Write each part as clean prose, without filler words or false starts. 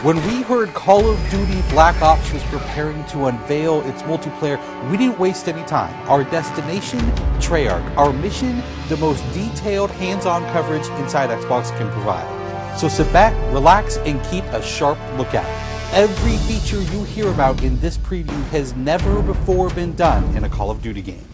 When we heard Call of Duty Black Ops was preparing to unveil its multiplayer, we didn't waste any time. Our destination, Treyarch. Our mission, the most detailed hands-on coverage inside Xbox can provide. So sit back, relax, and keep a sharp lookout. Every feature you hear about in this preview has never before been done in a Call of Duty game.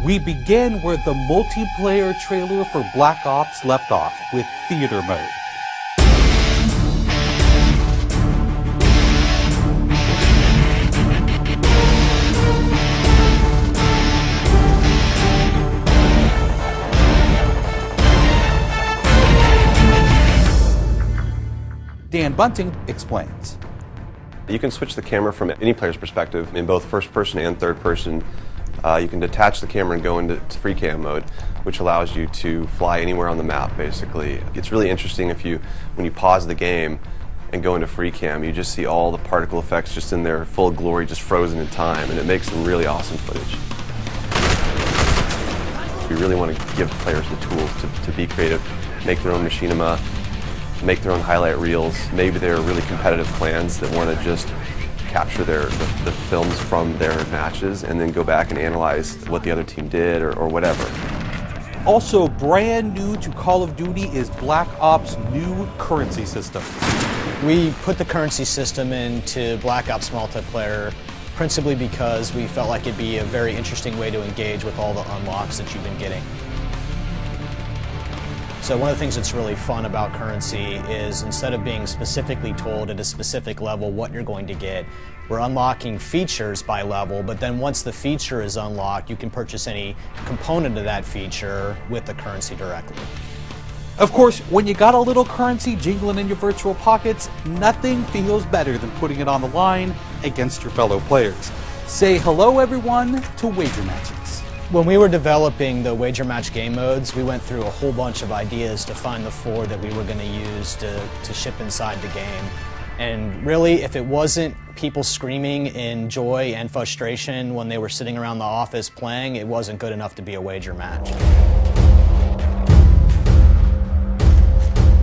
We begin where the multiplayer trailer for Black Ops left off, with theater mode. Dan Bunting explains. You can switch the camera from any player's perspective in both first person and third person. You can detach the camera and go into free cam mode, which allows you to fly anywhere on the map, basically. It's really interesting when you pause the game and go into free cam, you just see all the particle effects just in their full glory, just frozen in time, and it makes some really awesome footage. We really want to give players the tools to be creative, make their own machinima, make their own highlight reels. Maybe they're really competitive clans that want to just capture the films from their matches and then go back and analyze what the other team did or whatever. Also brand new to Call of Duty is Black Ops' new currency system. We put the currency system into Black Ops multiplayer principally because we felt like it'd be a very interesting way to engage with all the unlocks that you've been getting. So one of the things that's really fun about currency is instead of being specifically told at a specific level what you're going to get, we're unlocking features by level, but then once the feature is unlocked, you can purchase any component of that feature with the currency directly. Of course, when you got a little currency jingling in your virtual pockets, nothing feels better than putting it on the line against your fellow players. Say hello, everyone, to wager matches. When we were developing the wager match game modes, we went through a whole bunch of ideas to find the 4 that we were going to use to ship inside the game. And really, if it wasn't people screaming in joy and frustration when they were sitting around the office playing, it wasn't good enough to be a wager match.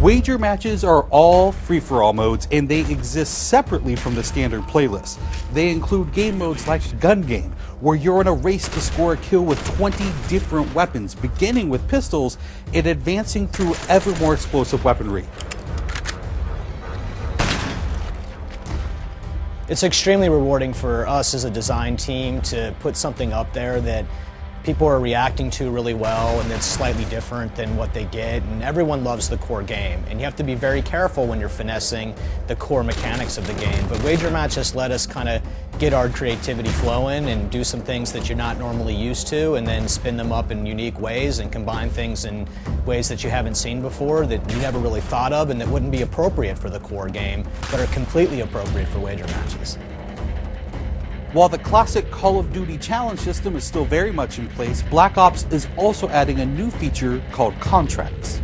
Wager matches are all free-for-all modes, and they exist separately from the standard playlist. They include game modes like Gun Game, where you're in a race to score a kill with 20 different weapons, beginning with pistols and advancing through ever more explosive weaponry. It's extremely rewarding for us as a design team to put something up there that people are reacting to really well and that's slightly different than what they get, and everyone loves the core game, and you have to be very careful when you're finessing the core mechanics of the game. But wager matches let us kind of get our creativity flowing and do some things that you're not normally used to, and then spin them up in unique ways and combine things in ways that you haven't seen before, that you never really thought of, and that wouldn't be appropriate for the core game but are completely appropriate for wager matches. While the classic Call of Duty challenge system is still very much in place, Black Ops is also adding a new feature called contracts.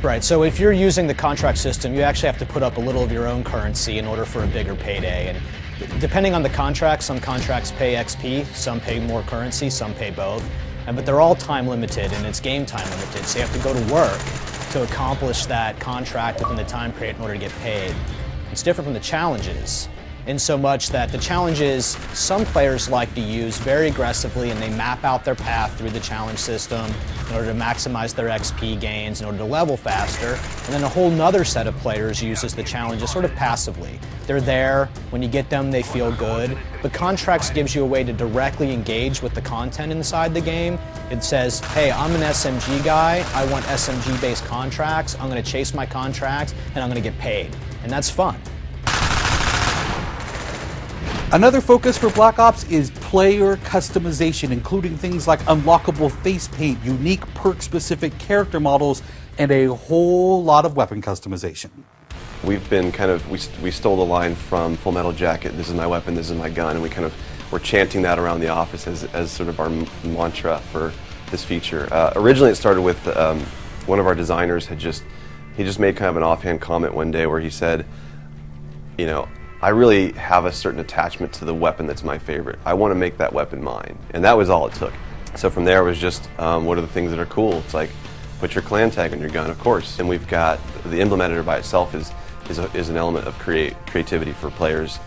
Right, so if you're using the contract system, you actually have to put up a little of your own currency in order for a bigger payday. And depending on the contract, some contracts pay XP, some pay more currency, some pay both. But they're all time limited, and it's game time limited, so you have to go to work to accomplish that contract within the time period in order to get paid. It's different from the challenges, in so much that the challenges some players like to use very aggressively, and they map out their path through the challenge system in order to maximize their XP gains, in order to level faster. And then a whole nother set of players uses the challenges sort of passively. They're there, when you get them they feel good, but contracts gives you a way to directly engage with the content inside the game. It says, hey, I'm an SMG guy, I want SMG based contracts, I'm going to chase my contracts and I'm going to get paid. And that's fun. Another focus for Black Ops is player customization, including things like unlockable face paint, unique perk-specific character models, and a whole lot of weapon customization. We've been we stole the line from Full Metal Jacket, this is my weapon, this is my gun, and we're chanting that around the office as sort of our mantra for this feature. Originally it started with one of our designers he just made kind of an offhand comment one day where he said, you know, I really have a certain attachment to the weapon that's my favorite. I want to make that weapon mine, and that was all it took. So from there it was just, what are the things that are cool? It's like, put your clan tag on your gun, of course. And we've got, the emblem editor by itself is an element of creativity for players.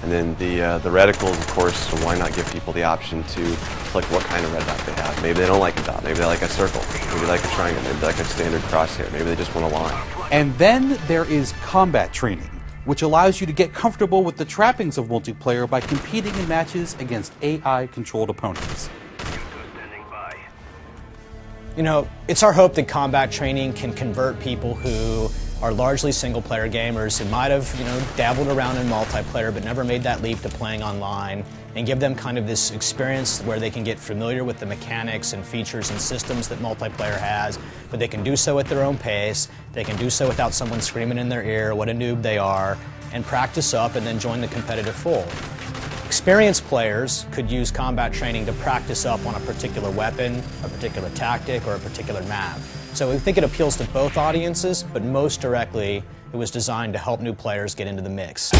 And then the reticles, of course, why not give people the option to select what kind of red dot they have. Maybe they don't like a dot, maybe they like a circle, maybe they like a triangle, maybe they like a standard crosshair, maybe they just want a line. And then there is combat training, which allows you to get comfortable with the trappings of multiplayer by competing in matches against AI-controlled opponents. You know, it's our hope that combat training can convert people who are largely single-player gamers who might have, dabbled around in multiplayer but never made that leap to playing online, and give them kind of this experience where they can get familiar with the mechanics and features and systems that multiplayer has, but they can do so at their own pace, they can do so without someone screaming in their ear what a noob they are, and practice up and then join the competitive fold. Experienced players could use combat training to practice up on a particular weapon, a particular tactic, or a particular map. So we think it appeals to both audiences, but most directly, it was designed to help new players get into the mix.